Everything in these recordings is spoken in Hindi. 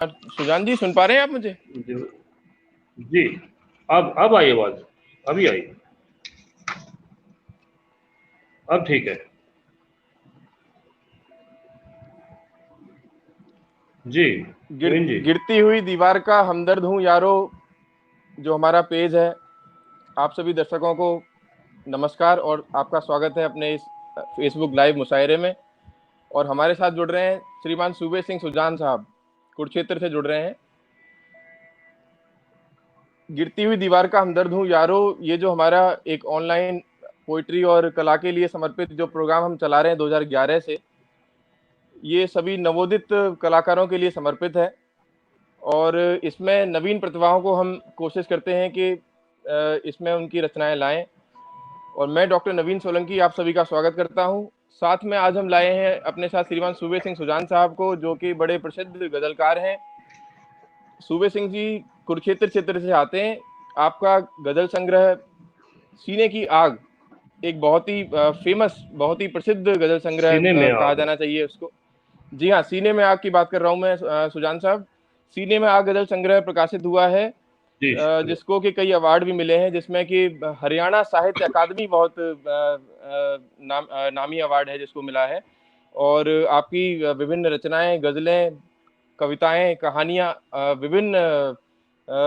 सुजान जी, सुन पा रहे हैं आप मुझे? जी, जी। अब आई आवाज, अभी आई। अब ठीक है जी। नवीन जी। गिरती हुई दीवार का हमदर्द हूँ यारो, जो हमारा पेज है। आप सभी दर्शकों को नमस्कार और आपका स्वागत है अपने इस फेसबुक लाइव मुशायरे में। और हमारे साथ जुड़ रहे हैं श्रीमान सूबे सिंह सुजान साहब, कुरुक्षेत्र से जुड़ रहे हैं। गिरती हुई दीवार का हमदर्द हूँ यारो, ये जो हमारा एक ऑनलाइन पोइट्री और कला के लिए समर्पित जो प्रोग्राम हम चला रहे हैं 2011 से, ये सभी नवोदित कलाकारों के लिए समर्पित है। और इसमें नवीन प्रतिभाओं को हम कोशिश करते हैं कि इसमें उनकी रचनाएं लाएं। और मैं डॉक्टर नवीन सोलंकी आप सभी का स्वागत करता हूं। साथ में आज हम लाए हैं अपने साथ श्रीमान सूबे सिंह सुजान साहब को, जो कि बड़े प्रसिद्ध गजलकार हैं। सूबे सिंह जी कुरुक्षेत्र क्षेत्र से आते हैं। आपका गजल संग्रह सीने की आग एक बहुत ही फेमस, बहुत ही प्रसिद्ध गजल संग्रह सीने में कहा आग। जाना चाहिए उसको। जी हाँ, सीने में आग की बात कर रहा हूँ मैं, सुजान साहब। सीने में आग गजल संग्रह प्रकाशित हुआ है, जी, शुक्रिया। जिसको कि कई अवार्ड भी मिले हैं, जिसमें कि हरियाणा साहित्य अकादमी बहुत नामी अवार्ड है जिसको मिला है। और आपकी विभिन्न रचनाएं, गजलें, कविताएं, कहानियां विभिन्न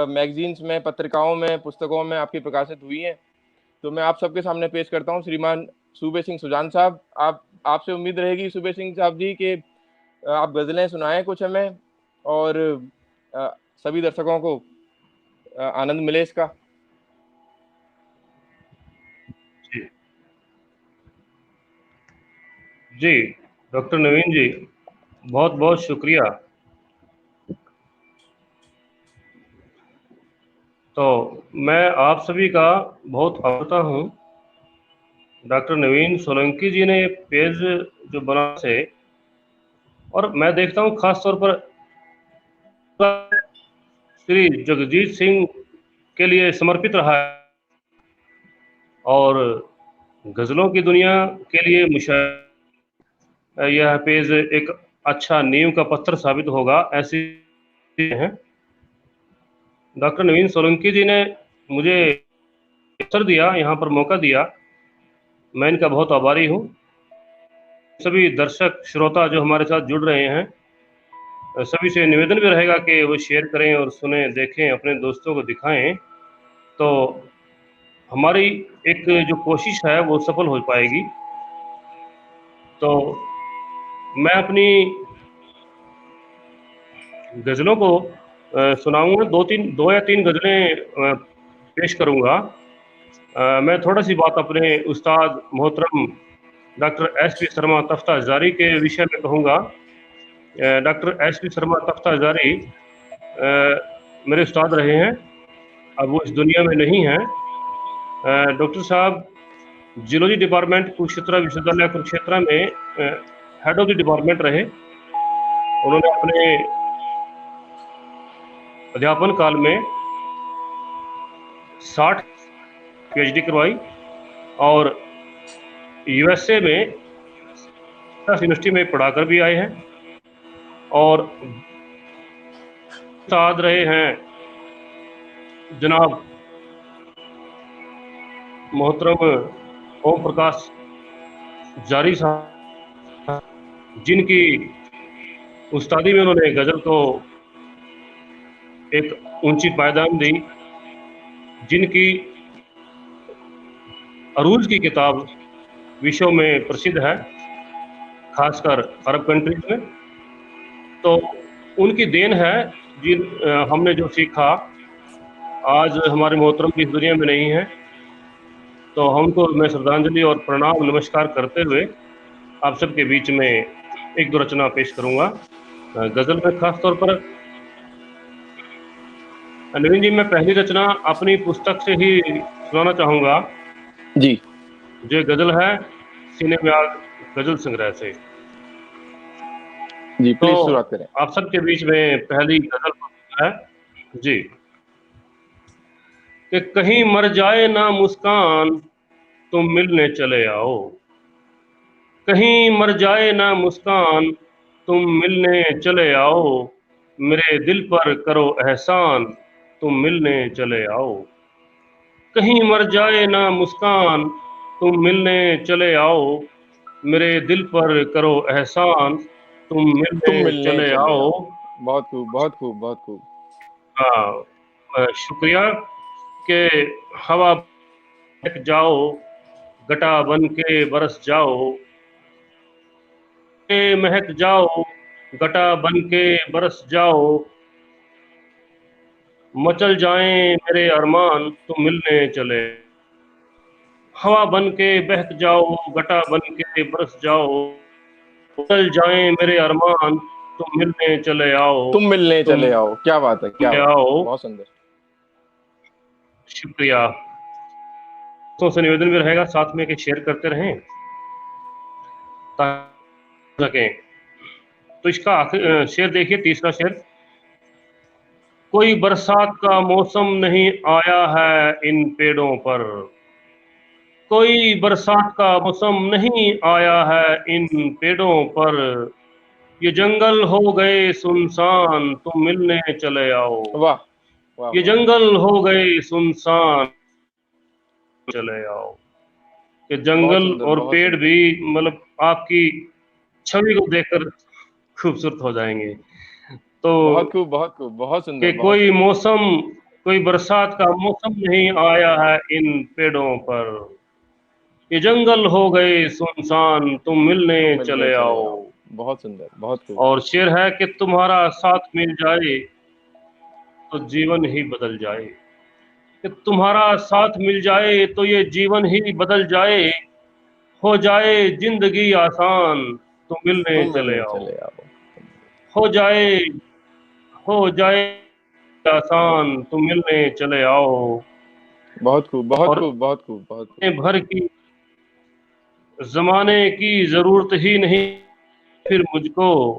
मैगजीन्स में, पत्रिकाओं में, पुस्तकों में आपकी प्रकाशित हुई हैं। तो मैं आप सबके सामने पेश करता हूं श्रीमान सूबे सिंह सुजान साहब। आप आपसे उम्मीद रहेगी सूबे सिंह साहब जी कि आप गजलें सुनाएं कुछ हमें, और अ, सभी दर्शकों को आनंद मिले इसका। जी, जी। डॉक्टर नवीन जी, बहुत बहुत शुक्रिया। तो मैं आप सभी का बहुत आभार हूँ। डॉक्टर नवीन सोलंकी जी ने पेज जो बना से, और मैं देखता हूँ खास तौर पर श्री जगजीत सिंह के लिए समर्पित रहा है, और गज़लों की दुनिया के लिए यह पेज एक अच्छा नींव का पत्थर साबित होगा, ऐसी है। डॉक्टर नवीन सोलंकी जी ने मुझे अवसर दिया, यहाँ पर मौका दिया, मैं इनका बहुत आभारी हूँ। सभी दर्शक श्रोता जो हमारे साथ जुड़ रहे हैं, सभी से निवेदन भी रहेगा कि वो शेयर करें और सुने, देखें, अपने दोस्तों को दिखाएं, तो हमारी एक जो कोशिश है वो सफल हो पाएगी। तो मैं अपनी गज़लों को सुनाऊंगा, दो या तीन गज़लें पेश करूंगा। मैं थोड़ा सी बात अपने उस्ताद मोहतरम doctor S P Sharma Tafta जारी के विषय में कहूँगा। Doctor S P Sharma Tafta जारी मेरे उस्ताद रहे हैं, अब वो इस दुनिया में नहीं हैं। डॉक्टर साहब जियोलॉजी डिपार्टमेंट कुरुक्षेत्र विश्वविद्यालय कुरुक्षेत्र में हेड ऑफ द डिपार्टमेंट रहे। उन्होंने अपने अध्यापन काल में 60 पीएचडी करवाई, और यूएसए में यूनिवर्सिटी में पढ़ाकर भी आए हैं, और उस्ताद रहे हैं जनाब मोहतरम ओम प्रकाश जारी साहब, जिनकी उस्तादी में उन्होंने गज़ल को एक ऊंची पायदान दी, जिनकी अरूज की किताब विश्व में प्रसिद्ध है, खासकर अरब कंट्रीज में। तो उनकी देन है, हमने जो सीखा, आज हमारे मोहतरम भी इस दुनिया में नहीं है, तो हमको मैं श्रद्धांजलि और प्रणाम नमस्कार करते हुए आप सबके बीच में एक दो रचना पेश करूंगा। गज़ल में खास तौर पर नवीन जी, मैं पहली रचना अपनी पुस्तक से ही सुनाना चाहूँगा, जी जो गज़ल है सीने में आग गज़ल संग्रह से। जी, तो प्लीज शुरुआत करें। आप सबके बीच में पहली गज़ल है जी, कि कहीं मर जाए ना मुस्कान, तुम मिलने चले आओ। कहीं मर जाए ना मुस्कान, तुम मिलने चले आओ। मेरे दिल पर करो एहसान, तुम मिलने चले आओ। कहीं मर जाए ना मुस्कान, तुम मिलने चले आओ। मेरे दिल पर करो एहसान, तुम तुम मिलने मिलने चले चले आओ। आओ। बहुत खूब, बहुत खूब, बहुत खूब। हाँ, शुक्रिया कि हवा बहक जाओ, घटा बन के बरस जाओ, के महक जाओ, घटा बन के बरस जाओ। मचल जाएं मेरे अरमान, तुम मिलने चले। हवा बन के बहक जाओ, घटा बन के बरस जाओ। मचल जाएं मेरे अरमान, तुम मिलने चले आओ। तुम मिलने तुम चले आओ, क्या बात है, क्या मिलने बात है, आओ। बहुत सुंदर। शुक्रिया। दोस्तों से निवेदन भी रहेगा साथ में कि शेयर करते रहें ताकि सकें। तो इसका आखिर शेर देखिए, तीसरा शेर। कोई बरसात का मौसम नहीं आया है इन पेड़ों पर। कोई बरसात का मौसम नहीं आया है इन पेड़ों पर। ये जंगल हो गए सुनसान, तुम मिलने चले आओ। वाह, वाह, ये वाह। जंगल हो गए सुनसान, चले आओ। कि बहुत जंगल सुंदर, और बहुत पेड़ सुंदर। भी मतलब आपकी छवि को देखकर खूबसूरत हो जाएंगे। तो बहुत खूब, बहुत खूब, बहुत सुंदर, कि बहुत कोई सुंदर। मौसम, कोई बरसात का मौसम नहीं आया है इन पेड़ों पर। ये जंगल हो गए सुनसान, तुम मिलने तुम मिलने चले चले आओ। आओ। बहुत सुंदर, बहुत खूब। और शेर है कि तुम्हारा साथ मिल जाए तो जीवन ही बदल जाए। कि तुम्हारा साथ मिल जाए तो ये जीवन ही बदल जाए। हो जाए जिंदगी आसान, तुम मिलने तुम चले मिलने आओ। चले आओ। हो जाए, हो जाए आसान, तुम मिलने चले आओ। बहुत खूब, बहुत और खूब, बहुत खूब, बहुत खूब। भर की जमाने की जरूरत ही नहीं फिर मुझको।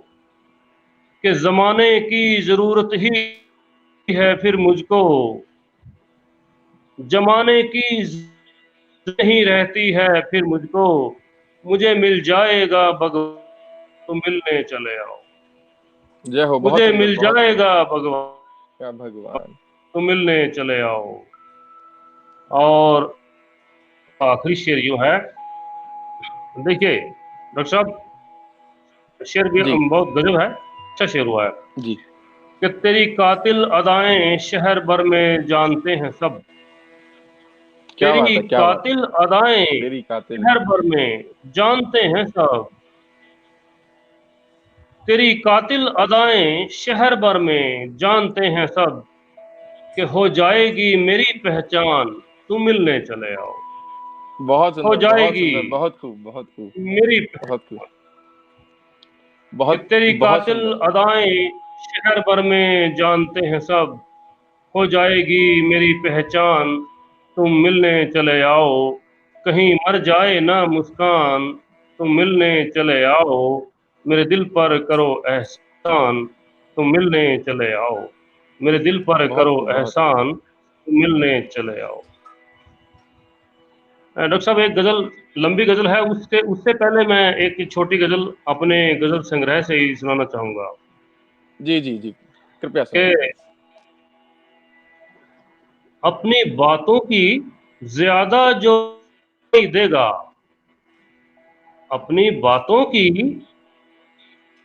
कि जमाने की जरूरत ही है फिर मुझको। जमाने की नहीं रहती है फिर मुझको। मुझे मिल जाएगा भगवान, तुम मिलने चले आओ। जय हो, बहुत मुझे सुंदर, मिल बहुत सुंदर। जाएगा भगवान, क्या भगवान। तुम मिलने चले आओ। और आखिरी शेर यूं है, देखिए डॉक्टर साहब, शेर भी जी, बहुत गजब है, अच्छा शेर हुआ है। जी। कि तेरी कातिल अदाएं शहर भर में जानते हैं सब। क्या बात तेरी है, क्या बात है। कातिल अदाएं तेरी कातिल। शहर भर में जानते हैं सब। तेरी कातिल अदाएं शहर भर में जानते हैं सब। कि हो जाएगी मेरी पहचान, तुम मिलने चले आओ। बहुत हो सुंदर, बहुत जाएगी सुंदर, बहुत खूब, बहुत खूब। मेरी बहुत खूब। कि बहुत, तेरी बहुत कातिल सुंदर। अदाएं शहर भर में जानते हैं सब। हो जाएगी मेरी पहचान, तुम मिलने चले आओ। कहीं मर जाए ना मुस्कान, तुम मिलने चले आओ। मेरे दिल पर करो एहसान, तुम मिलने चले आओ। मेरे दिल पर बहुत करो खूब, बहुत खूब। एहसान, तुम मिलने चले आओ। डॉक्टर साहब, एक गजल, लंबी गजल है, उससे उससे पहले मैं एक छोटी गजल अपने गजल संग्रह से ही सुनाना चाहूंगा। जी, जी, जी। कृपया सुनाइए। कि अपनी बातों की ज्यादा जो देगा, अपनी बातों की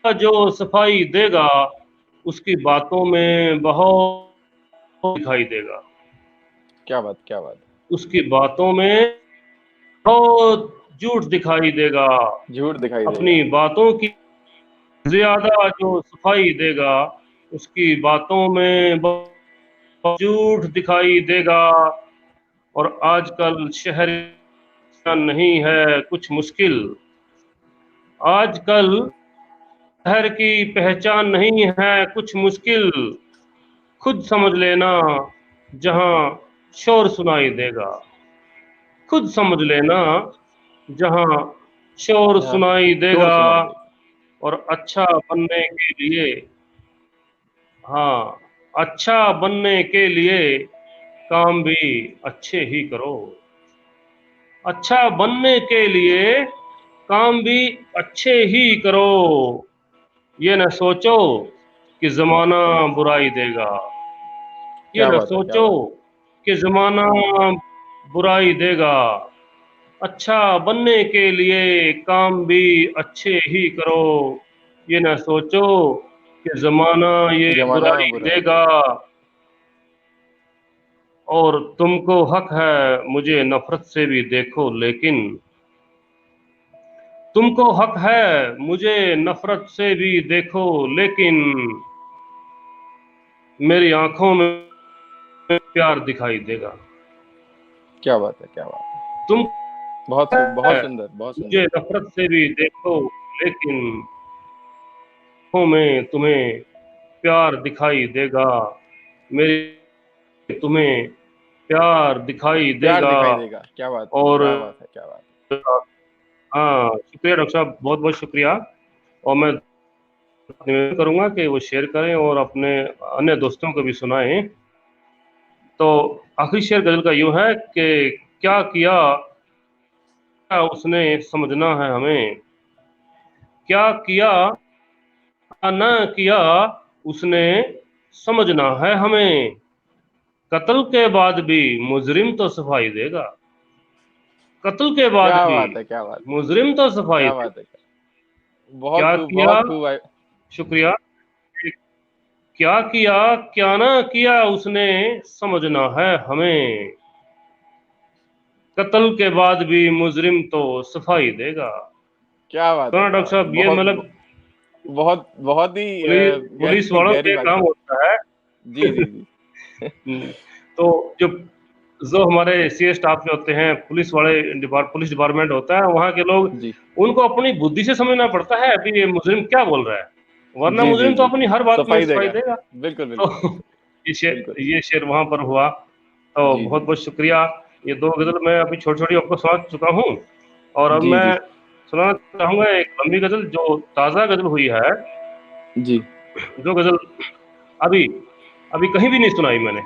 जो सफाई देगा, उसकी बातों में बहुत दिखाई देगा। क्या बात, क्या बात। उसकी बातों में बहुत झूठ दिखाई देगा। झूठ दिखाई अपनी देगा। बातों की ज्यादा जो सफाई देगा, उसकी बातों में बहुत झूठ दिखाई देगा। और आजकल शहर नहीं है कुछ मुश्किल। आजकल शहर की पहचान नहीं है कुछ मुश्किल। खुद समझ लेना जहां शोर सुनाई देगा। खुद समझ लेना जहां शोर यहाँ सुनाई शोर देगा। सुनाई देगा। और अच्छा बनने के लिए, हाँ, अच्छा बनने के लिए काम भी अच्छे ही करो। अच्छा बनने के लिए काम भी अच्छे ही करो। ये न सोचो कि जमाना बुराई देगा। ये क्या न बात है, क्या सोचो बात कि जमाना बुराई देगा। अच्छा बनने के लिए काम भी अच्छे ही करो। ये न सोचो कि जमाना ये है। जमाना बुराई बुराई देगा। देगा। और तुमको हक है मुझे नफरत से भी देखो, लेकिन तुमको हक है मुझे नफरत से भी देखो, लेकिन मेरी आंखों में प्यार दिखाई देगा। क्या बात है, क्या बात है। तुम बहुत है सुंदर, बहुत मुझे सुंदर। नफरत से भी देखो, लेकिन आंखों में तुम्हें प्यार दिखाई देगा। मेरे तुम्हें प्यार दिखाई प्यार देगा। दिखाई देगा। क्या बात है, और क्या बात है, क्या बात हाँ, शुक्रिया डॉक्टर साहब, बहुत बहुत शुक्रिया। और मैं निवेदन करूंगा कि वो शेयर करें और अपने अन्य दोस्तों को भी सुनाएं। तो आखिरी शेर गजल का यूं है कि क्या किया क्या उसने समझना है हमें। क्या किया क्या न किया उसने समझना है हमें। कत्ल के बाद भी मुजरिम तो सफाई देगा। कत्ल के बाद क्या भी बात है, क्या बात है, मुजरिम तो सफाई क्या देगा। बात है। बहुत क्या खूब, किया, बहुत खूब भाई। शुक्रिया। क्या किया क्या ना किया उसने समझना है हमें। कत्ल के बाद भी मुजरिम तो सफाई देगा। क्या बात तो है, ना क्या डॉक्टर बात है। साहब, ये मतलब बहुत बहुत ही पुलिस गहरी वालों गहरी पे बात काम की। होता है। जी जी जी। तो जो जो हमारे सीए स्टाफ में होते हैं, पुलिस डिपार्टमेंट होता है, वहाँ के लोग, जी उनको अपनी बुद्धि से समझना पड़ता है अभी ये मुजरिम क्या बोल रहा है, वरना जी जी मुजरिम तो जी। अपनी हर बात में सफाई सफाई देगा। देगा। बिल्कुल बिल्कुल। तो बिल्कुल। ये शेर वहां पर हुआ। तो जी बहुत जी बहुत शुक्रिया। ये दो गजल मैं अभी छोटी छोटी आपको सुना चुका हूँ, और अब जी मैं जी सुनाना चाहूंगा एक लंबी गजल जो ताजा गजल हुई है। जी जो गजल अभी अभी कहीं भी नहीं सुनाई मैंने,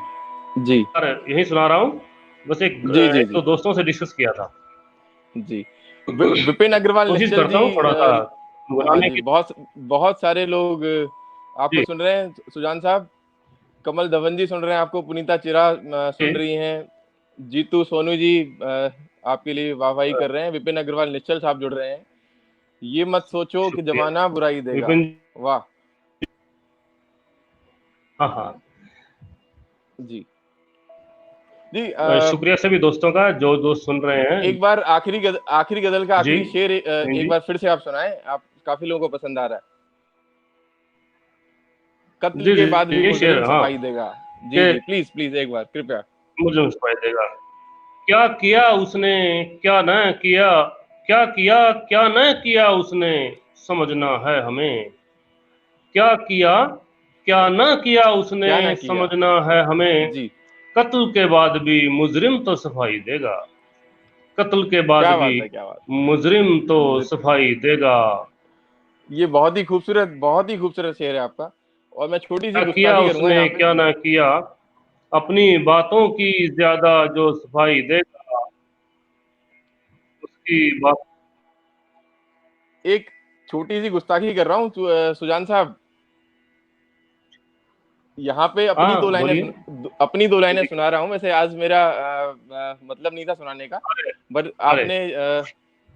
जी और यही सुना रहा हूँ। बस जी जी एक जी दो दोस्तों से डिस्कस किया था। जी। विपिन अग्रवाल कोशिश निश्चल करता जी। हूँ थोड़ा सा हाँ बनाने जी, की। बहुत बहुत सारे लोग आपको जी सुन रहे हैं, सुजान साहब। कमल धवन जी सुन रहे हैं आपको, पुनीता चिरा सुन जी। रही हैं, जीतू सोनू जी आपके लिए वाहवाही कर रहे हैं, विपिन अग्रवाल निश्चल साहब जुड़ रहे हैं। ये मत सोचो कि शुक्रिया जमाना बुराई देगा। विपिन। वाह। हाँ हाँ। जी जी। शुक्रिया सभी दोस्तों का जो दोस्त सुन रहे हैं। एक बार आखिरी गजल का जी आखिरी शेर नहीं एक जी। बार फिर से आप सुनाएं, आप काफी लोगों को पसंद आ रहा है। कत्ल जी के जी बाद भी ये शेर, मुजरिम हाँ, सफाई देगा। जी कि जी, प्लीज प्लीज एक बार कृपया। मुझे सुनाई देगा। क्या किया उसने क्या न किया। क्या किया क्या न किया उसने समझना है हमें। क्या किया क्या न किया उसने क्या ना किया। समझना है हमें। जी। कत्ल के बाद भी मुजरिम तो सफाई देगा। कत्ल के बाद क्या भी बात है, क्या बात मुजरिम तो है। सफाई देगा। ये बहुत ही खूबसूरत शेर है आपका। और मैं छोटी सी क्या किया गुस्ताखी करूंगा उसने यहाँ पे। क्या ना किया, अपनी बातों की ज्यादा जो सफाई देगा। उसकी बात। एक छोटी सी गुस्ताखी कर रहा हूँ सुजान साहब। यहाँ पे हाँ बोलिए। अपनी दो लाइनें जी। सुना रहा हूँ। वैसे आज मेरा मतलब नहीं था सुनाने का, अरे बट अरे, आपने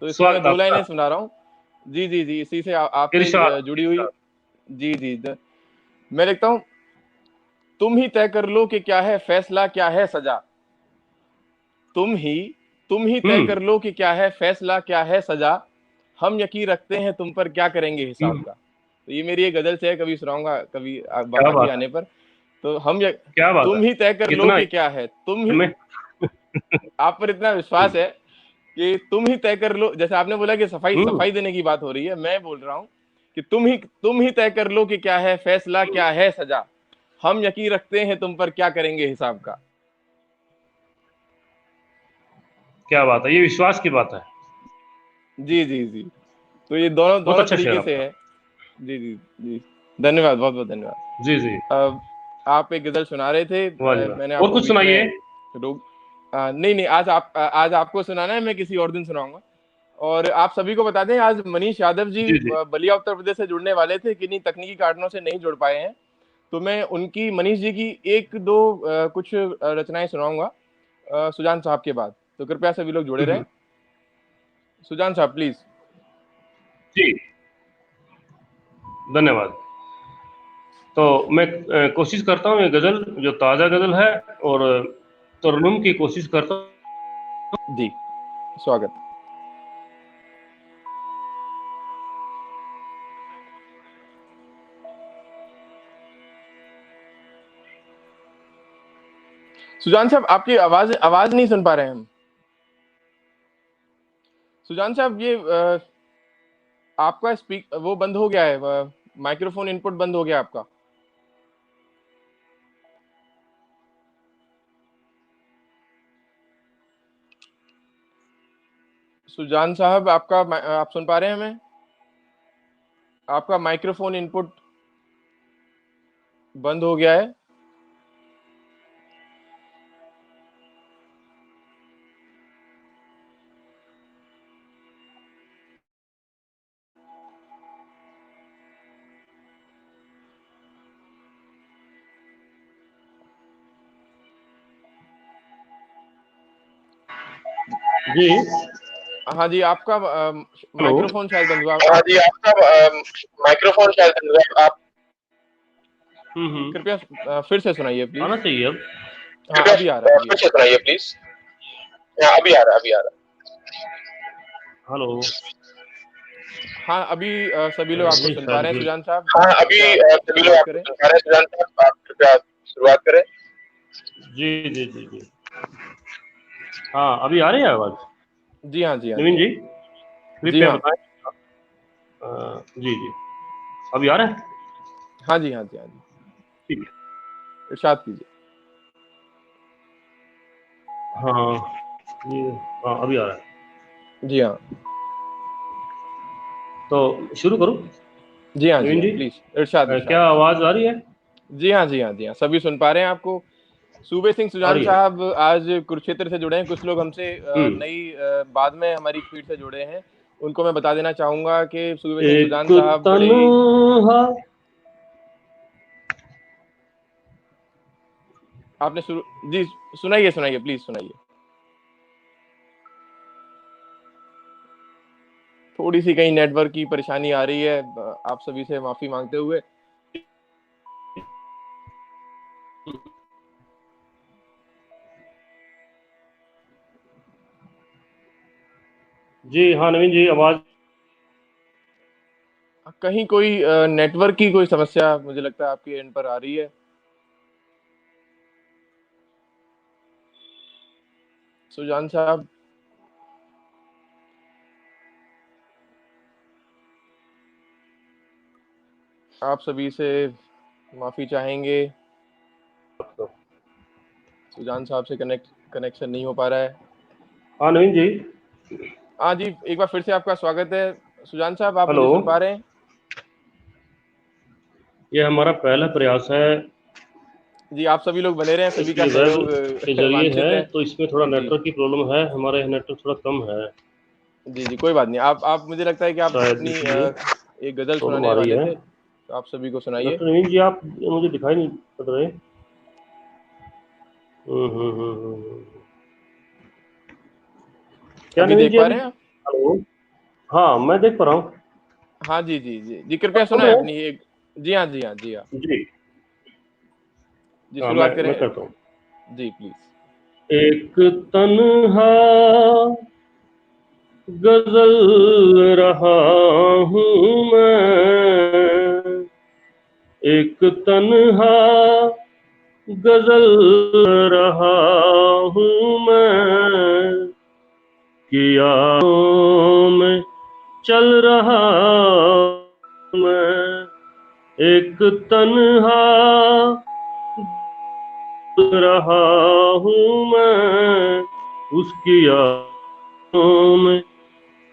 तो इसलिए मैं स्वागत दो आपका। लाइनें सुना रहा हूँ। जी जी जी, इसी से आपसे इरशाद जुड़ी हुई। इरशाद। जी जी मैं लिखता हूँ। तुम ही तय कर लो कि क्या है फैसला, क्या है सजा। तुम ही तुम ही तय कर लो कि क्या है फैसला, क्या है सजा। हम यकीन रखते हैं तुम पर, क्या करेंगे हिसाब का। तो ये मेरी एक गजल से है, कभी सुनाऊंगा कभी क्या आगे बात है, आने पर। तो क्या बात है। तुम ही तय कर लो इतना ही कि क्या है, तुम ही। हमें। आप पर इतना विश्वास है कि तुम ही तय कर लो। जैसे आपने बोला कि सफाई हम्म, सफाई देने की बात हो रही है, मैं बोल रहा हूँ कि तुम ही तय कर लो कि क्या है फैसला, क्या है सजा। हम यकीन रखते हैं तुम पर, क्या करेंगे हिसाब का। क्या बात है, ये विश्वास की बात है। जी जी जी। तो ये दोनों बहुत दोनों अच्छा शेर तरीके से आपका। है। जी जी जी। धन्यवाद, बहुत बहुत धन्यवाद। जी जी। अब आप एक गजल सुना रहे थे, वाह जी मैंने वाह, और आपको कुछ बीच सुनाइए। में रोक। नहीं नहीं, आज आपको सुनाना है, मैं किसी और दिन सुनाऊंगा। और आप सभी को बता दें, आज मनीष यादव जी जी जी। बलिया उत्तर प्रदेश से जुड़ने वाले थे, किन्हीं तकनीकी कारणों से नहीं जुड़ पाए हैं। तो मैं उनकी, मनीष जी की एक दो कुछ रचनाएं सुनाऊंगा सुजान साहब के बाद, तो कृपया सभी लोग जुड़े रहें। सुजान साहब प्लीज। जी, धन्यवाद। तो मैं कोशिश करता हूँ, ये गजल जो ताजा गजल है और तरन्नुम की कोशिश करता हूँ। जी, स्वागत। सुजान साहब आपकी आवाज आवाज नहीं सुन पा रहे हैं हम। सुजान साहब ये आपका स्पीक वो बंद हो गया है, माइक्रोफोन इनपुट बंद हो गया आपका। सुजान साहब आपका आप सुन पा रहे हैं हमें? आपका माइक्रोफोन इनपुट बंद हो गया है। जी, हाँ जी, आपका हेलो। माइक्रोफोन शायद बंद हुआ। हाँ जी, आपका माइक्रोफोन शायद बंद हुआ। आप कृपया फिर से सुनाइए प्लीज। आना चाहिए अब। हाँ, अभी आ रहा है, अभी आ फिर से रहा सुनाइए प्लीज। हाँ, अभी आ रहा है, अभी आ रहा है। हेलो। है। हाँ, अभी सभी लोग आपको नहीं सुन पा शायद रहे हैं। ये, सुजान साहब हाँ अभी कृपया सभी लोग शुरुआत आपको करें। सुन पा रहे हैं। सुजान साहब आप कृपया शुरुआत करें। जी जी जी जी, हाँ अभी आ रही है आवाज? जी हाँ, जी हाँ, जी नवीन हाँ। जी जी कृपया हाँ। बताएं। जी जी, अभी आ रहा है? हाँ जी, हाँ जी, हाँ जी। ठीक है। इरशाद कीजिए। हाँ ये, हाँ अभी आ रहा है। जी हाँ। तो शुरू करूं? जी हाँ, जी नवीन हाँ, जी, प्लीज इरशाद क्या इरशाद। आवाज आ रही है? जी हाँ, जी हाँ, जी हाँ, सभी सुन पा रहे हैं आपको। सूबे सिंह आ सुजान रही है। साहब आज कुरुक्षेत्र से जुड़े हैं। कुछ लोग हमसे हम्म। नई बाद में हमारी फीड से जुड़े हैं। उनको मैं बता देना चाहूंगा कि सूबे सिंह एक सुजान साहब बड़े ही तन्हा, आपने शुरू जी सुनाइए सुनाइए प्लीज सुनाइए। थोड़ी सी कहीं नेटवर्क की परेशानी आ रही है, आप सभी से माफी मांगते हुए। जी हाँ नवीन जी, आवाज कहीं कोई नेटवर्क की कोई समस्या मुझे लगता है आपके एंड पर आ रही है। सुजान साहब आप सभी से माफी चाहेंगे। सुजान साहब से कनेक्शन नहीं हो पा रहा है। हाँ नवीन जी। हाँ जी, एक बार फिर से आपका स्वागत है। सुजान साहब आप हेलो, मुझे सुन पा रहे हैं? ये हमारा पहला प्रयास है। जी, आप सभी लोग बने रहें, सभी का ये वेब सहयोग के जरिए वांछित है, है। तो इसमें थोड़ा जी नेटवर्क की प्रॉब्लम है। हमारे यहाँ नेटवर्क थोड़ा कम है, जी जी, कोई बात नहीं। आप मुझे लगता है कि आप शायद अपनी इसलिए एक गजल प्रॉब्लम आ सुनाने रही वाले है। थे, तो आप सभी को सुनाइए। डॉक्टर नवीन जी, आप मुझे दिखाई नहीं पड़ रहे। क्या अभी नवीन देख जी पा अभी? रहे हैं आप? हेलो, हाँ मैं देख पा रहा हूँ। हाँ जी जी जी जी, आप कृपया सुन सुनाएं रहे अपनी हैं? एक। जी हाँ, जी हाँ, जी हाँ। जी जी, हाँ, शुरुआत मैं करें। करता हूँ। जी प्लीज। एक तन्हा गजल रहा हूँ मैं, एक तन्हा गजल रहा हूँ मैं, कि यादों में चल रहा हूँ मैं, एक तन्हा रहा हूँ मैं, उसकी यादों में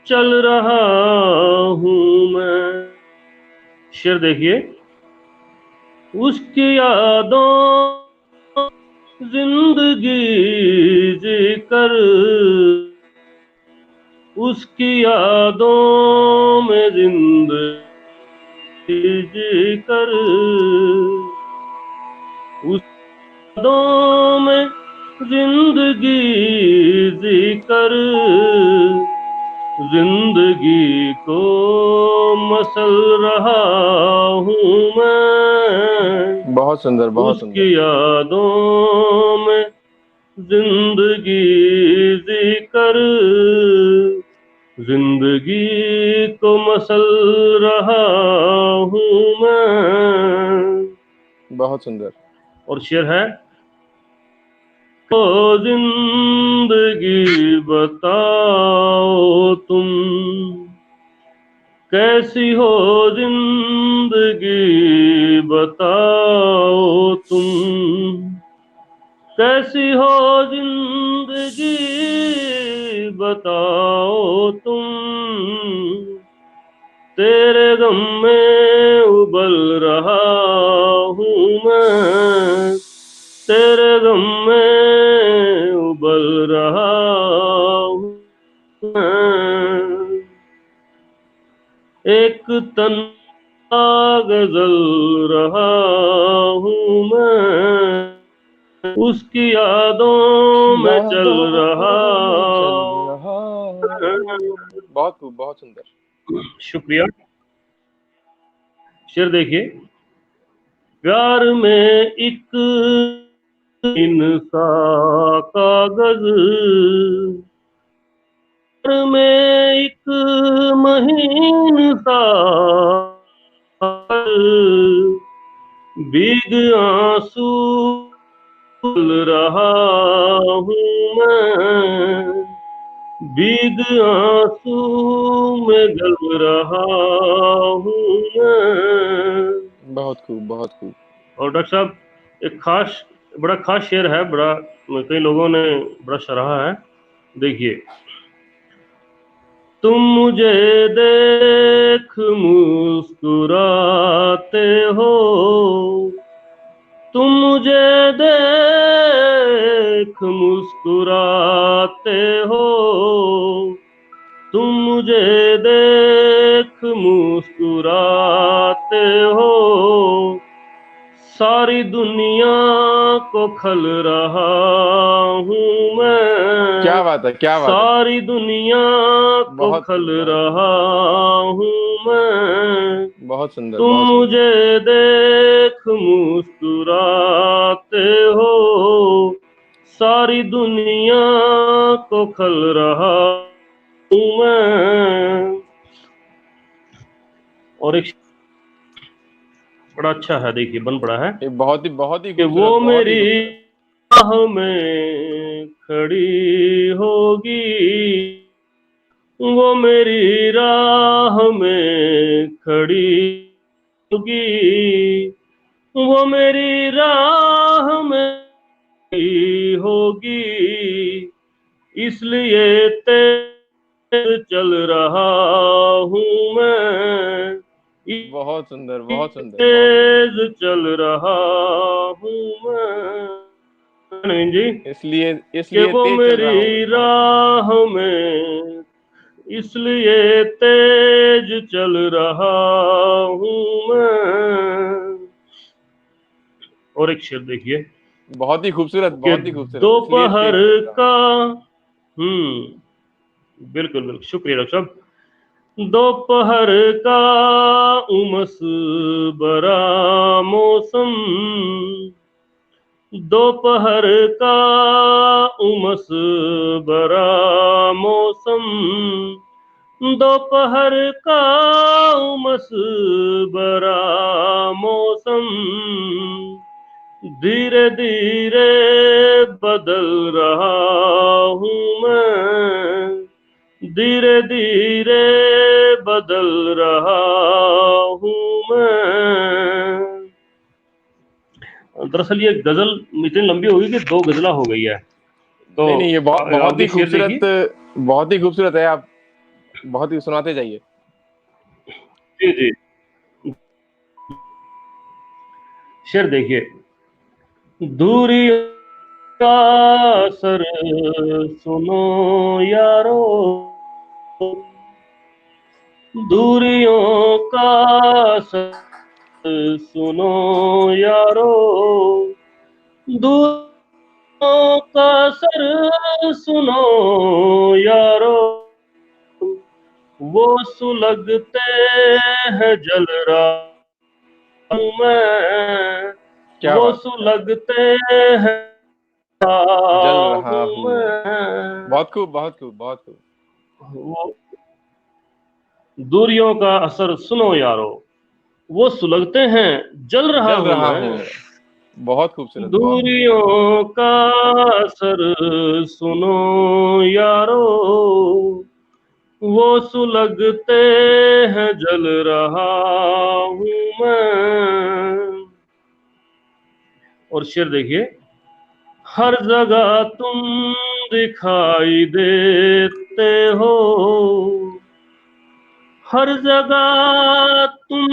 चल रहा हूँ मैं। शेर देखिए। उसकी यादों जिंदगी जीकर, उसकी यादों में जिंदगी जीकर, उस यादों में जिंदगी जिकर जिंदगी को मसल रहा हूँ मैं, बहुत सुंदर, बहुत सुंदर। उसकी यादों में जिंदगी जिकर जिंदगी को मसल रहा हूँ मैं। बहुत सुंदर। और शेर है, ओ जिंदगी बताओ तुम कैसी हो, जिंदगी बताओ तुम कैसी हो, जिंदगी बताओ तुम तेरे गम में उबल रहा हूँ मैं, तेरे गम में उबल रहा हूँ मैं। एक तन्हा गजल रहा हूँ मैं, उसकी यादों में चल रहा यादों में चल रहा हूँ। हूँ। बहुत खूब, बहुत सुंदर। शुक्रिया। शेर देखिए, प्यार में एक इंसा कागज, प्यार में एक महीन सा कागज, भीग आंसू गल रहा हूँ मैं, भीग आंसू में गल रहा हूँ मैं। बहुत खूब, बहुत खूब। और डॉक्टर साहब, एक बड़ा खास शेर है, बड़ा कई लोगों ने बड़ा सराहा है। देखिए, तुम मुझे देख मुस्कुराते हो, तुम मुझे देख मुस्कुराते हो, तुम मुझे देख मुस्कुराते हो, सारी दुनिया को खल रहा हूँ मैं, क्या बात है, क्या बात है। सारी दुनिया को बहुत खल खूब, बहुत खूब। रहा हूँ मैं, बहुत सुंदर, तुम बहुत सुंदर। मुझे देख मुस्कुराते हो, सारी दुनिया को खल रहा हूँ मैं। और एक बड़ा अच्छा है, देखिए बन पड़ा है, ये बहुत ही कि खूबसूरत, वो बहुत ही मेरी खूबसूरत। राह में खड़ी होगी, वो मेरी राह में खड़ी होगी, वो मेरी राह में खड़ी होगी, इसलिए तेज चल रहा हूँ मैं, बहुत सुंदर, बहुत सुंदर, बहुत सुंदर। तेज चल रहा हूँ मैं। नवीन जी, इसलिए कि इसलिए वो तेज चल रहा हूँ मेरी मैं। बहुत खूब। राह में इसलिए तेज चल रहा हूँ मैं। और एक शेर देखिए, बहुत ही खूबसूरत, कि बहुत ही खूबसूरत, इसलिए दोपहर तेज चल रहा का, हूँ। बिल्कुल बिल्कुल, शुक्रिया डॉक्टर साहब। दोपहर का उमस भरा मौसम, दोपहर का उमस भरा मौसम, दोपहर का उमस भरा मौसम, धीरे धीरे बदल रहा हूँ मैं, धीरे धीरे बदल रहा हूँ मैं। दरअसल ये गजल इतनी लंबी हो गई कि दो गजला हो गई है, तो नहीं नहीं, ये आप बहुत भी ही शेर खूबसूरत, देखिए। बहुत ही खूबसूरत है। आप बहुत ही सुनाते जाइए। जी जी, शेर देखिए, दूरी का असर सुनो यारो, दूरियों का असर सुनो यारो, दूरों का सर सुनो यारो, वो सुलगते हैं जल रहा हूं मैं, क्या वो बात है, क्या बात सुलगते हैं है। जल रहा हूं हूँ मैं। मैं, बहुत खूब, बहुत खूब, बहुत खूब। वो दूरियों का असर सुनो यारो, वो सुलगते हैं जल रहा जल हूं रहा हूँ मैं, मैं। बहुत खूबसूरत, बहुत खूबसूरत। दूरियों का असर सुनो यारो, वो सुलगते हैं जल रहा हूं मैं। और शेर देखिए, हर जगह तुम दिखाई देते हो, हर जगह तुम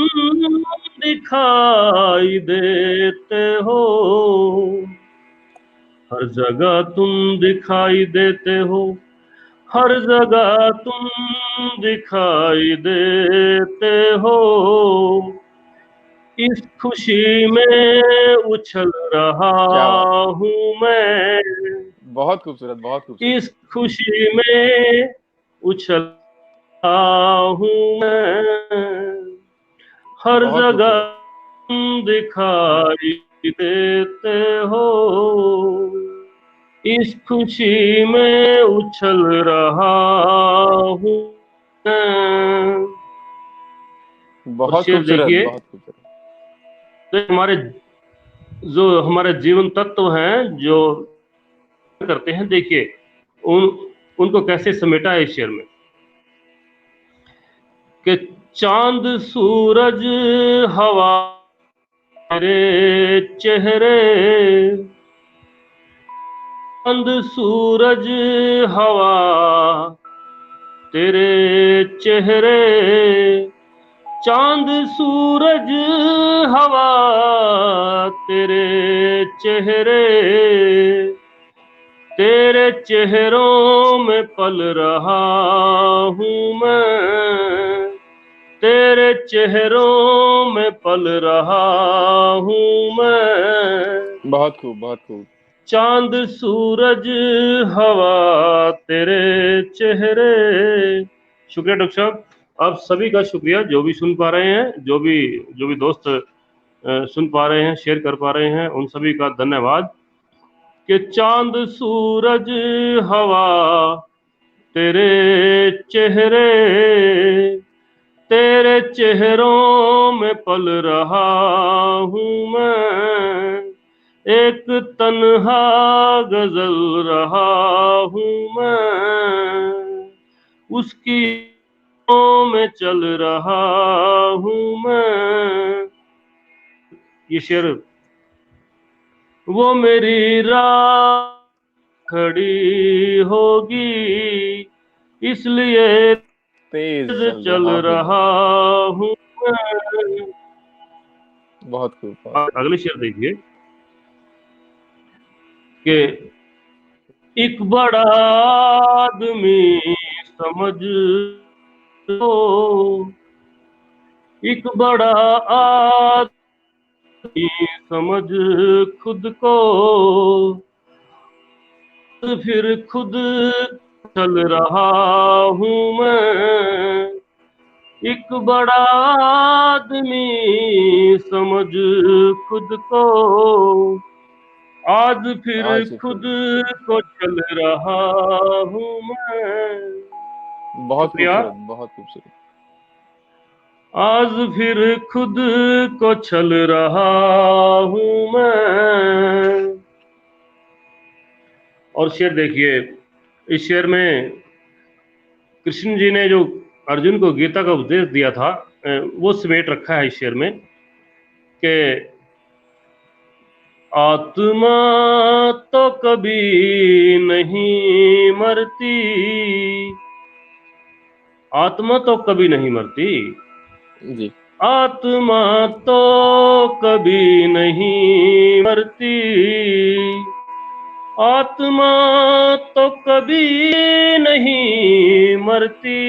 दिखाई देते हो, हर जगह तुम दिखाई देते हो, हर जगह तुम दिखाई देते हो, इस खुशी में उछल रहा क्या बात है। हूँ मैं, बहुत खूबसूरत, बहुत खूबसूरत। इस खुशी में उछल रहा हूँ मैं, हर बहुत जगह खूबसूरत। तुम दिखाई देते हो, इस खुशी में उछल रहा हूँ मैं। और बहुत शेर खूबसूरत, देखिए, बहुत खूबसूरत। तो हमारे जो हमारे जीवन तत्व हैं जो करते हैं, देखिए उन उनको कैसे समेटा है इस शेर में, कि चांद सूरज हवा तेरे चेहरे, चांद सूरज हवा तेरे चेहरे, चांद सूरज हवा तेरे चेहरे, तेरे चेहरों में पल रहा हूँ मैं, तेरे चेहरों में पल रहा हूँ मैं, बहुत खूब, बहुत खूब। चांद सूरज हवा तेरे चेहरे। शुक्रिया डॉक्टर साहब, आप सभी का शुक्रिया, जो भी सुन पा रहे हैं, जो भी दोस्त सुन पा रहे हैं, शेयर कर पा रहे हैं, उन सभी का धन्यवाद। कि चांद सूरज हवा तेरे चेहरे, तेरे चेहरों में पल रहा हूँ मैं, एक तन्हा गजल रहा हूँ मैं, उसकी में चल रहा हूँ मैं। ये शेर, वो मेरी राह खड़ी होगी, इसलिए तेज तेज चल चल रहा हूँ मैं। रहा हूँ मैं। बहुत खूब, बहुत खूब। अगले शेर देखिए, कि एक बड़ा आदमी समझ लो, एक बड़ा आदमी समझ खुद को, फिर खुद चल रहा हूँ मैं, एक बड़ा आदमी समझ खुद को, आज फिर आज खुद फिर। को चल रहा हूँ मैं। बहुत शुक्रिया। खूबसूरत, बहुत खूबसूरत। आज फिर खुद को चल रहा हूँ मैं। और शेर देखिए, इस शेर में कृष्ण जी ने जो अर्जुन को गीता का उपदेश दिया था, वो समेट रखा है इस शेर में, कि आत्मा तो कभी नहीं मरती, आत्मा तो कभी नहीं मरती, जी। आत्मा तो कभी नहीं मरती, आत्मा तो कभी नहीं मरती,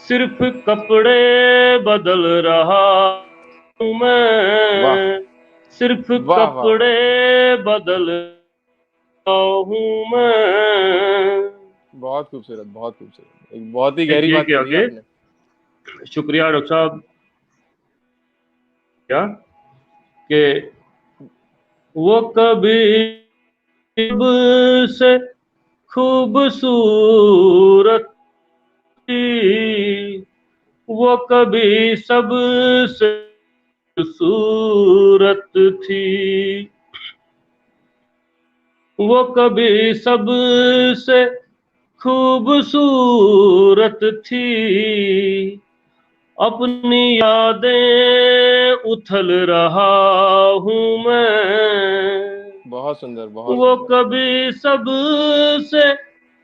सिर्फ कपड़े बदल रहा हूं वाह, मैं, सिर्फ वाह वाह वाह, कपड़े बदलता हूँ मैं। बहुत खूबसूरत, बहुत खूबसूरत, एक बहुत ही गहरी देखिए बात कि करी है आगे, आपने। शुक्रिया डॉक्टर साहब, क्या कि वो कभी से खूबसूरत थी, वो कभी सबसे खूबसूरत थी, वो कभी सबसे खूबसूरत थी, अपनी यादें उथल रहा हूँ मैं। बहुत सुंदर, बहुत वो सुंदर। कभी सबसे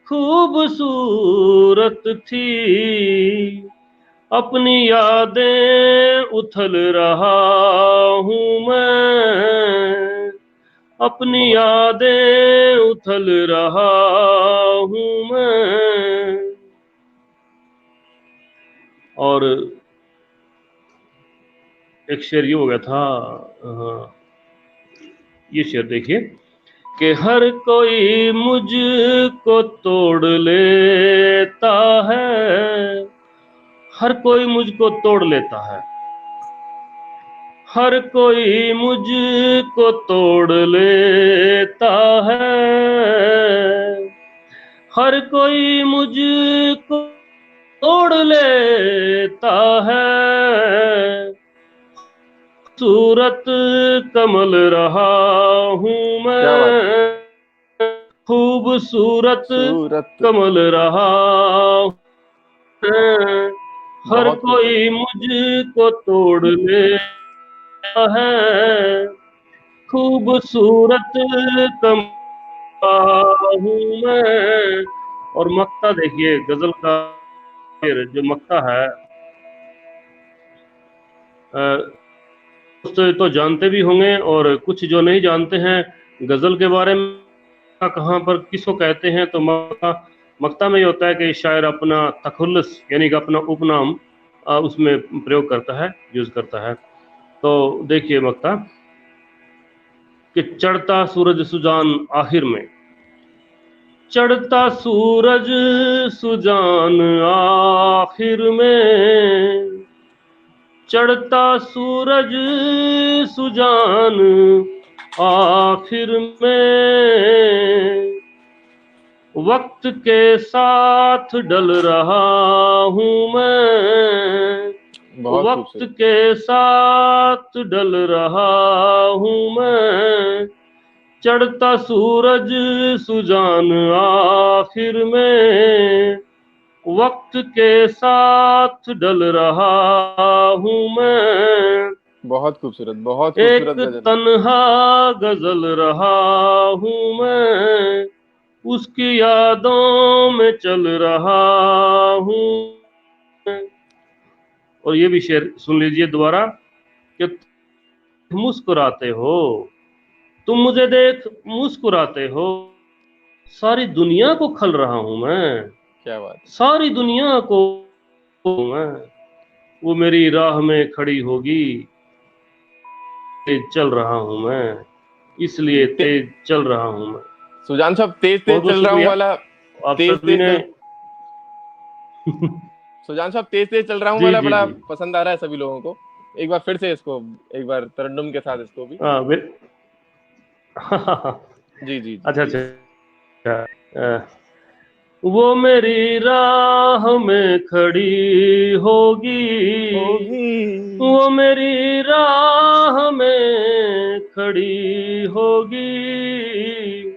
खूबसूरत थी, अपनी यादें उथल रहा हूँ मैं, अपनी बहुत सुंदर। यादें उथल रहा हूँ मैं। और एक शेर ये हो गया था, हाँ, ये शेर देखिए कि हर कोई मुझको तोड़ लेता है, हर कोई मुझको तोड़ लेता है, हर कोई मुझको तोड़ लेता है, हर कोई मुझको तोड़ लेता है, सूरत कमल रहा हूँ क्या बात है, मैं, खूबसूरत सूरत। कमल रहा है, हर बहुत खूबसूरत। कोई मुझको तोड़ लेता है, खूबसूरत कमल हूँ मैं। और मक्ता देखिए गजल का, फिर जो मक्ता है, कुछ तो जानते भी होंगे और कुछ जो नहीं जानते हैं गजल के बारे में, कहाँ पर किसको कहते हैं, तो मक्ता, मक्ता में ये होता है कि शायर अपना तखल्लुस यानी कि अपना उपनाम उसमें प्रयोग करता है, यूज करता है। तो देखिए मक्ता कि चढ़ता सूरज सुजान आखिर में, चढ़ता सूरज सुजान आखिर में, चढ़ता सूरज सुजान आखिर में, वक्त के साथ डल रहा हूँ मैं, बहुत वक्त खूबसूरत। के साथ डल रहा हूँ मैं, चढ़ता सूरज सुजान आखिर में, वक्त के साथ डल रहा हूँ मैं, बहुत खूबसूरत, बहुत एक खूबसूरत गजल। तन्हा गजल रहा हूँ मैं, उसकी यादों में चल रहा हूँ मैं। और ये भी शेर सुन लीजिए दोबारा कि तुम मुस्कुराते हो, तुम मुझे देख मुस्कुराते हो, सारी दुनिया को खल रहा हूँ मैं, क्या बात है। सारी दुनिया को मैं, वो मेरी राह में खड़ी होगी, तेज चल रहा हूँ मैं, इसलिए ते, तेज चल रहा हूँ मैं। सुजान साहब, तेज बहुत तेज बहुत चल रहा हूँ शुक्रिया वाला। आप तेज सभी तेज ने। चल सुजान साहब, तेज तेज चल रहा हूँ जी वाला जी बड़ा जी, पसंद आ रहा है सभी लोगों को। एक बार फिर से इसको, एक बार तरन्नुम के साथ इसको भी। हाँ जी जी जी, अच्छा प्लीज। अच्छा, अ, वो मेरी राह में खड़ी होगी, होगी। वो मेरी राह में खड़ी होगी,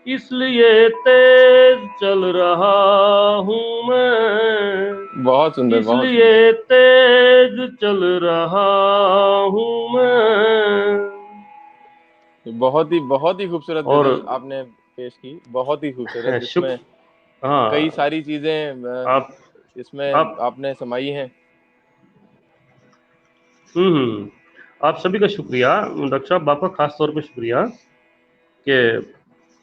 इसलिए तेज चल रहा हूँ मैं, बहुत सुंदर, बहुत सुंदर। इसलिए तेज चल रहा हूँ मैं। बहुत ही खूबसूरत और गजल आपने पेश की, बहुत ही खूबसूरत, जिसमें शुक्र, हाँ, कई सारी चीजें आप इसमें आप आपने समाई हैं। हम्म, आप सभी का शुक्रिया डॉक्टर साहब, आपका खास तौर पे शुक्रिया कि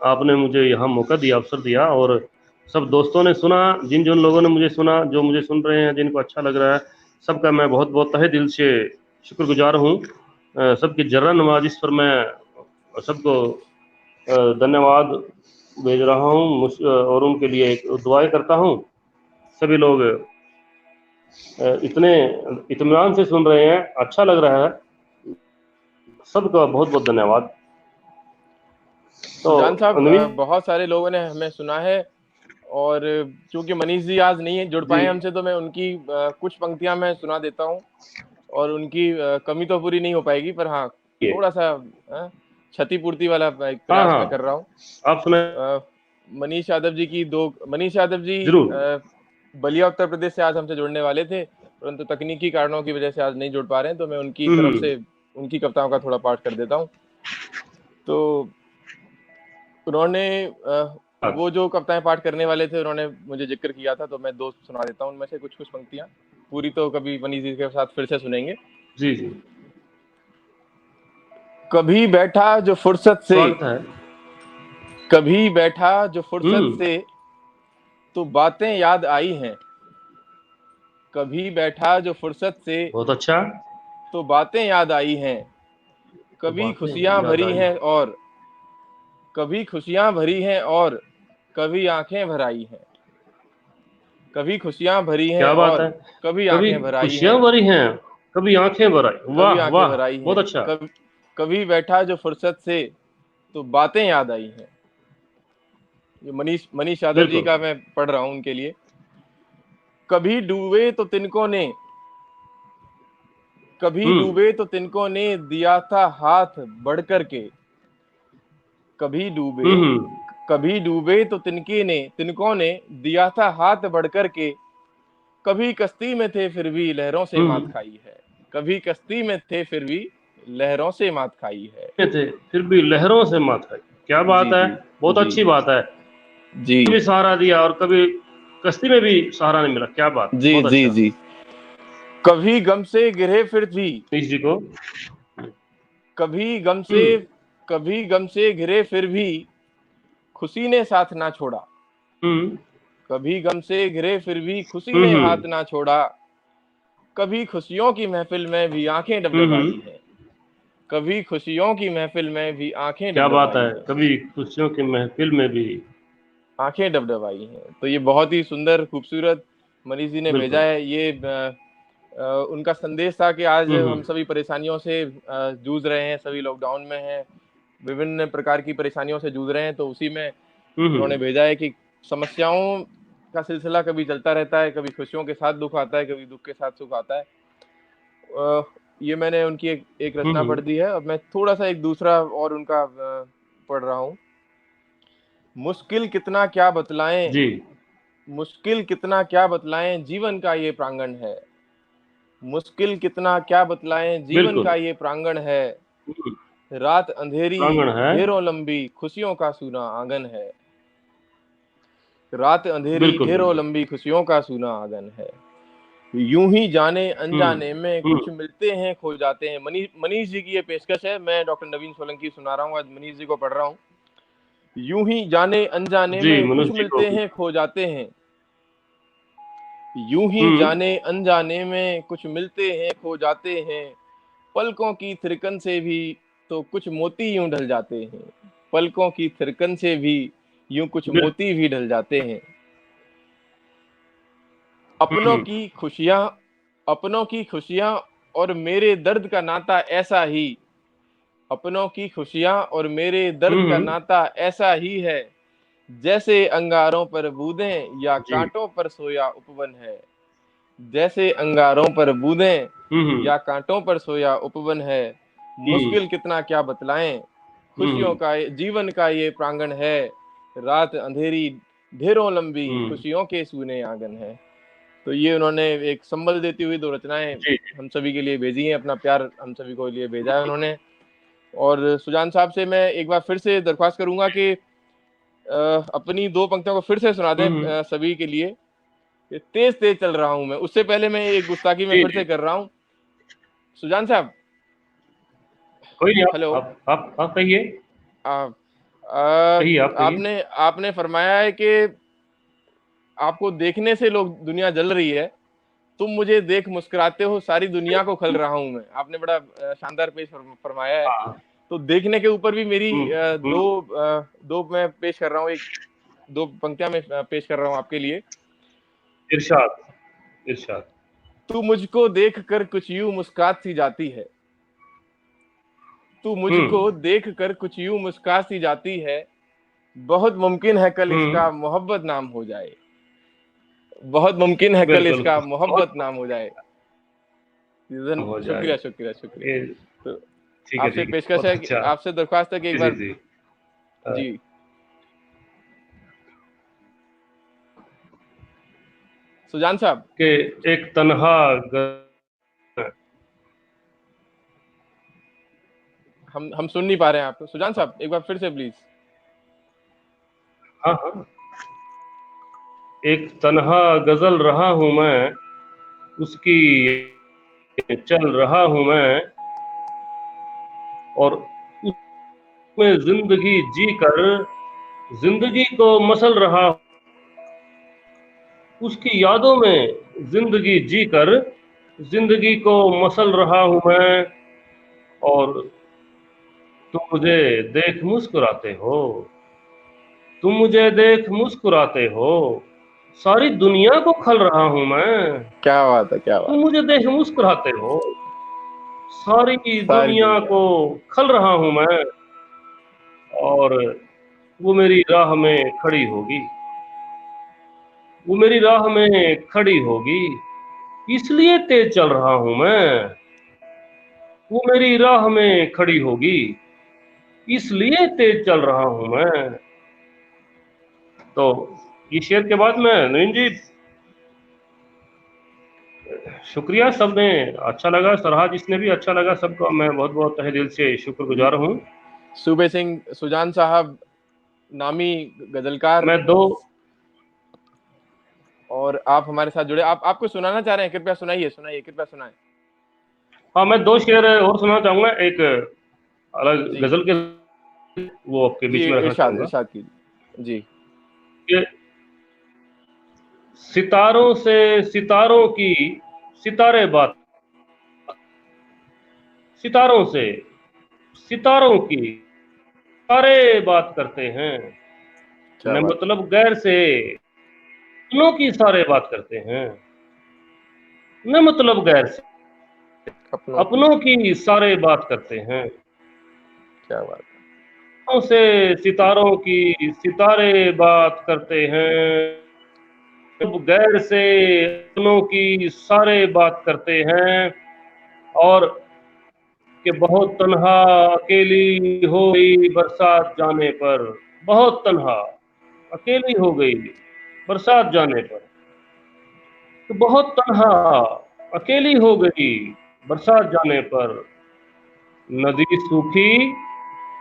आपने मुझे यहाँ मौका दिया, अवसर दिया, और सब दोस्तों ने सुना, जिन जिन लोगों ने मुझे सुना, जो मुझे सुन रहे हैं, जिनको अच्छा लग रहा है, सबका मैं बहुत बहुत तहे दिल से शुक्रगुजार हूँ। सबकी जर्रा नवाजिश पर मैं सबको धन्यवाद भेज रहा हूँ और उनके लिए एक दुआएं करता हूँ। सभी लोग इतने इत्मीनान से सुन रहे हैं, अच्छा लग रहा है। सबका बहुत बहुत धन्यवाद। तो सुजान साहब, नवीन बहुत सारे लोगों ने हमें सुना है, और चूंकि मनीष जी आज नहीं जुड़ जी पाए हमसे, तो मैं उनकी कुछ पंक्तियां मैं सुना देता हूँ। और उनकी कमी तो पूरी नहीं हो पाएगी, पर हाँ, थोड़ा सा क्षतिपूर्ति वाला एक हाँ प्रयास मैं हाँ, कर रहा हूँ। आप सुने मनीष यादव जी जरूर। बलिया उत्तर प्रदेश से आज हमसे जुड़ने वाले थे, परंतु तकनीकी कारणों की वजह से आज नहीं जुड़ पा रहे हैं, तो मैं उनकी तरफ हम्म। से उनकी कविताओं का थोड़ा पाठ कर देता हूँ। तो उन्होंने वो जो कविताएं पाठ करने वाले थे, उन्होंने मुझे जिक्र किया था, तो मैं दो सुना देता हूँ उनमें से कुछ कुछ पंक्तियां। पूरी तो कभी मनीष जी के साथ फिर से सुनेंगे। जी जी, कभी बैठा जो फुर्सत से, स्वागत है। कभी बैठा जो फुर्सत हम्म, से, तो बातें याद आई हैं। कभी बैठा जो फुर्सत से, बहुत अच्छा। तो बातें याद आई हैं। तो कभी बातें खुशियां याद भरी आई। हैं, और कभी खुशियां भरी हैं, और कभी आंखें भर आई हैं। कभी खुशियां भरी हैं, क्या बात और है। कभी कभी आंखें भर आई खुशियां हैं। भरी हैं, कभी आंखें भर आई। कभी वाह आंखें वाह, भर आई बहुत हैं। अच्छा। कभी बैठा जो फुर्सत से, तो बातें याद आई हैं। ये मनीष यादव जी बिल्कुल। का मैं पढ़ रहा हूँ उनके लिए। कभी डूबे तो तिनकों ने, कभी हम्म डूबे तो तिनकों ने दिया था हाथ बढ़ कर के। कभी डूबे, हम्म कभी डूबे तो तिनकों ने दिया था हाथ बढ़ कर के। कभी कश्ती में थे फिर भी लहरों से मात हम्म। खाई है। कभी कश्ती में थे फिर भी लहरों से मात खाई है। में थे फिर भी लहरों से मत है। क्या बात जी है, जी बहुत जी अच्छी बात है। जी कभी सहारा दिया और कभी कश्ती में भी सहारा नहीं मिला। क्या बात, जी बहुत जी अच्छा। जी। कभी गम से गिरे फिर भी, मनीष जी को। कभी गम से हम्म कभी गम से घिरे फिर भी खुशी ने साथ ना छोड़ा। हम्म कभी गम से घिरे फिर भी खुशी ने हम्म हाथ ना छोड़ा। कभी खुशियों की महफिल में भी आंखें हम्म। डबडबाई हैं। कभी खुशियों की महफिल में भी आंखें क्या बात है, डबडबाई हैं। कभी खुशियों की महफिल में भी। आंखें डबडबाई हैं। तो ये बहुत ही सुंदर खूबसूरत मनीष जी ने भेजा बिल्कुल। है। ये उनका संदेश था कि आज हम हम्म सभी परेशानियों से जूझ रहे हैं, सभी लॉकडाउन में हैं, विभिन्न प्रकार की परेशानियों से जूझ रहे हैं। तो उसी में उन्होंने हम्म भेजा है कि समस्याओं का सिलसिला कभी चलता रहता है, कभी खुशियों के साथ दुख आता है, कभी दुख के साथ सुख आता है। ये मैंने उनकी एक रचना पढ़ हम्म। दी है। अब मैं थोड़ा सा एक दूसरा और उनका पढ़ रहा हूँ। मुश्किल कितना क्या बतलाएं, जी। मुश्किल कितना क्या बतलाएं, जीवन का ये प्रांगण है। मुश्किल कितना क्या बतलाएं, जीवन बिल्कुल। का ये प्रांगण है। हम्म, रात अंधेरी प्रांगण है। ढेरों लंबी खुशियों का सूना आंगन है। रात अंधेरी बिल्कुल ढेरों बिल्कुल। लंबी खुशियों का सूना आंगन है। यूं ही जाने अनजाने में हम्म। कुछ मिलते हैं खो जाते हैं। मनीष जी की ये पेशकश है। मैं डॉक्टर नवीन सोलंकी सुना रहा हूँ, आज मनीष जी को पढ़ रहा हूँ। यूं ही जाने अनजाने जी, में मनोज कुछ जी को मिलते भी। हैं खो जाते हैं। यूं ही हम्म जाने अनजाने में कुछ मिलते हैं खो जाते हैं। पलकों की थिरकन से भी तो कुछ मोती यूं ढल जाते हैं। पलकों की थिरकन से भी यूं कुछ बिल्कुल। मोती भी ढल जाते हैं। अपनों हम्म की खुशियां, अपनों की खुशियां और मेरे दर्द का नाता ऐसा ही, अपनों की खुशियां और मेरे दर्द का हम्म। नाता ऐसा ही है। जैसे अंगारों पर बूंदें या जी। कांटों पर सोया उपवन है। जैसे अंगारों पर बूंदें हम्म या कांटों पर सोया उपवन है। हम्म मुश्किल कितना क्या बतलाएं, खुशियों हम्म का जीवन का ये प्रांगण है। रात अंधेरी ढेरों लंबी हम्म। खुशियों के सूने आंगन है। तो ये उन्होंने एक संबल देती हुई दो रचनाएं जी जी, हम सभी के लिए भेजी हैं। अपना प्यार हम सभी को लिए भेजा है बिल्कुल। उन्होंने। और सुजान साहब से मैं एक बार फिर से दरख्वास्त करूंगा कि अपनी दो पंक्तियों को फिर से सुना दें हम्म। सभी के लिए। कि तेज तेज चल रहा हूं मैं, उससे पहले मैं एक गुस्ताखी में जी फिर जी, से कर रहा हूं। सुजान साहब, कोई नहीं। हेलो। आप कहिए। आप कहिए, आप कहिए। आपने आपने फरमाया है कि आपको देखने से लोग दुनिया जल रही है, तुम मुझे देख मुस्कुराते हो, सारी दुनिया को खल रहा हूं मैं। आपने बड़ा शानदार पेश फरमाया है। हाँ। तो देखने के ऊपर भी मेरी हम्म। दो मैं पेश कर रहा हूँ, एक दो पंक्तियां मैं पेश कर रहा हूँ आपके लिए। इरशाद, इरशाद। तू मुझको देख कर कुछ यूं मुस्कात सी जाती है, तू मुझको हम्म। देख कर कुछ यूं मुस्कात सी जाती है, बहुत मुमकिन है कल हम्म। इसका मोहब्बत नाम हो जाए, बहुत मुमकिन है कल बिल्कुल, इसका बहुत मोहब्बत नाम हो जाए। हो शुक्रिया जाए। शुक्रिया शुक्रिया। ये तो ठीक है, आपसे ठीक है, पेशकश बहुत है कि अच्छा। आपसे दरख्वास्त है कि एक जी, जी, बार। जी। जी सुजान साहब, कि एक तन्हा हम सुन नहीं पा रहे हैं आपको। सुजान साहब एक बार फिर से प्लीज। हाँ, हाँ। एक तन्हा गजल रहा हूं मैं, उसकी चल रहा हूं मैं, और उसमें जिंदगी जी कर जिंदगी को मसल रहा हूं। उसकी यादों में जिंदगी जी कर जिंदगी को मसल रहा हूं मैं, और तुम मुझे देख मुस्कुराते हो, तुम मुझे देख मुस्कुराते हो, सारी दुनिया को खल रहा हूं मैं। क्या बात है, क्या तुम बात मुझे देख मुस्कुराते हो, सारी है। सारी दुनिया दुनिया। को खल रहा हूं मैं, और वो मेरी राह में खड़ी होगी, वो मेरी राह में खड़ी होगी, इसलिए तेज चल रहा हूं मैं। वो मेरी राह में खड़ी होगी, इसलिए तेज चल रहा हूं मैं। तो ये शेर के बाद में नवीन जी, शुक्रिया, सबने अच्छा लगा, सराहा जिसने भी, अच्छा लगा सबको, मैं बहुत बहुत तहे दिल से जी, शुक्रगुजार हूँ। सूबे सिंह सुजान साहब, नामी गजलकार, मैं दो और आप हमारे साथ जुड़े। आप आपको सुनाना चाह रहे हैं, कृपया सुनाइए, सुनाइए, कृपया सुनाएं। हाँ, मैं दो शेर और सुनाना चाहूंगा, एक अलग जी गजल के, वो आपके जी, बीच में रखना इरशाद चाहूंगा इरशाद कीजिए जी। कि सितारों से सितारों की सितारे बात, सितारों से सितारों की सारे बात करते हैं, क्या न बात है। मतलब गैर से अपनों की सारे बात करते हैं, न मतलब गैर से अपनों की। अपनों की सारे बात करते हैं। क्या बात है। सितारों से सितारों की सितारे बात करते हैं, अब गैर से अपनों की सारे बात करते हैं, और कि बहुत तन्हा अकेली हो गई बरसात जाने पर, बहुत तन्हा अकेली हो गई बरसात जाने पर, तो बहुत तन्हा अकेली हो गई बरसात जाने पर, नदी सूखी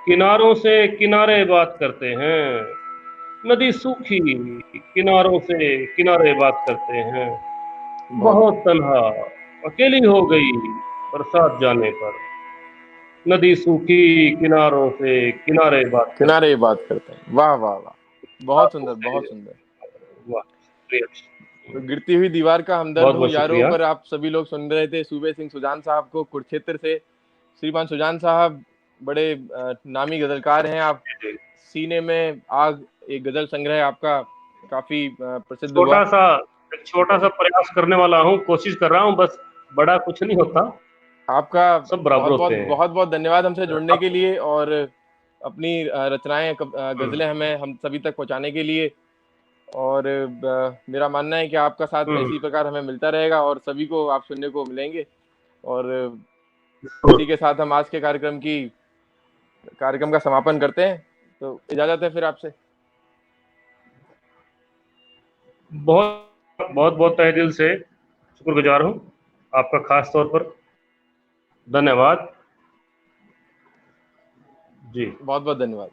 किनारों से किनारे बात करते हैं, नदी सूखी किनारों से किनारे बात करते हैं, बहुत बहुत तन्हा अकेली हो गई बरसात जाने पर, नदी सूखी किनारों से किनारे बात किनारे करते ही हैं। बात करते हैं। वाह वाह वाह, बहुत सुंदर, बहुत सुंदर। वाह, शुक्रिया। तो गिरती हुई दीवार का हमदर्द बहुत हूँ बहुत यारों शुक्रिया। पर आप सभी लोग सुन रहे थे सूबे सिंह सुजान साहब को, कुरुक्षेत्र से। श्रीमान सुजान साहब बड़े नामी गजलकार हैं। आप जी। सीने में आग, एक गजल संग्रह आपका काफी प्रसिद्ध हुआ। छोटा सा एक छोटा सा प्रयास करने वाला हूँ, कोशिश कर रहा हूँ, बस बड़ा कुछ नहीं होता, आपका सब बराबर बहुत बहुत होते हैं। बहुत बहुत धन्यवाद हमसे जुड़ने के अब लिए, और अपनी रचनाएं, हम्म, गजलें हमें हम सभी तक पहुंचाने के लिए। और मेरा मानना है कि आपका साथ हम्म, इसी प्रकार हमें मिलता रहेगा और सभी को आप सुनने को मिलेंगे। और जरूर। इसी के साथ हम आज के कार्यक्रम का समापन करते हैं। तो इजाजत है फिर आपसे। बहुत बहुत बहुत तहे दिल से शुक्रगुजार हूँ आपका, खास तौर पर धन्यवाद जी। बहुत बहुत धन्यवाद।